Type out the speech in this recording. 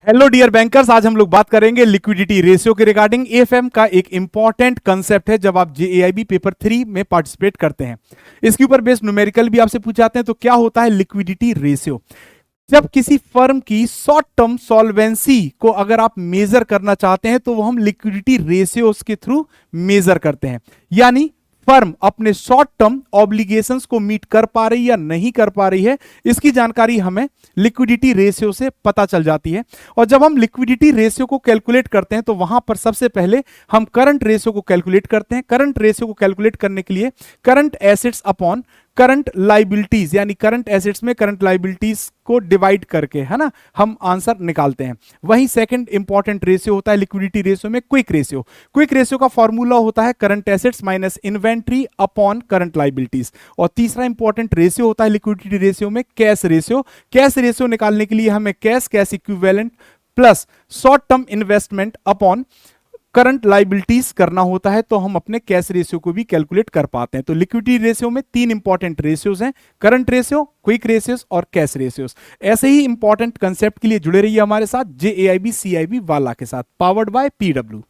Hello dear bankers, आज हम लोग बात करेंगे लिक्विडिटी रेशियो के रिगार्डिंग। एएफएम का एक इंपॉर्टेंट कंसेप्ट है जब आप जेएआईबी पेपर 3 में पार्टिसिपेट करते हैं। इसके ऊपर बेस्ड न्यूमेरिकल भी आपसे पूछे जाते हैं। तो क्या होता है लिक्विडिटी रेशियो? जब किसी फर्म की शॉर्ट टर्म सॉल्वेंसी को अगर आप मेजर करना चाहते हैं तो वो हम लिक्विडिटी रेशियोज के थ्रू मेजर करते हैं। यानी फर्म अपने शॉर्ट टर्म ऑब्लिगेशंस को मीट कर पा रही या नहीं कर पा रही है, इसकी जानकारी हमें लिक्विडिटी रेशियो से पता चल जाती है। और जब हम लिक्विडिटी रेशियो को कैलकुलेट करते हैं तो वहां पर सबसे पहले हम करंट रेशियो को कैलकुलेट करते हैं। करंट रेशियो को कैलकुलेट करने के लिए current assets upon current liabilities, यानी करंट एसेट्स में करंट लाइबिलिटीज को डिवाइड करके, है ना, हम आंसर निकालते हैं। वही सेकंड इंपॉर्टेंट रेशियो होता है लिक्विडिटी रेशियो में क्विक रेशियो। क्विक रेशियो का फॉर्मूला होता है current assets minus inventory upon current liabilities. और तीसरा इंपॉर्टेंट रेशियो होता है लिक्विडिटी रेशियो में कैश रेशियो। कैश रेशियो निकालने के लिए हमें cash equivalent plus short term investment upon current liabilities करना होता है, तो हम अपने कैश रेशियो को भी कैलकुलेट कर पाते हैं। तो लिक्विडिटी रेशियो में तीन इंपॉर्टेंट रेशियोज हैं, करंट रेशियो, क्विक रेशियोज और कैश रेशियोज। ऐसे ही इंपॉर्टेंट कंसेप्ट के लिए जुड़े रहिए हमारे साथ जेएआईबी सीआईबी वाला के साथ, पावर्ड बाय पीडब्ल्यू।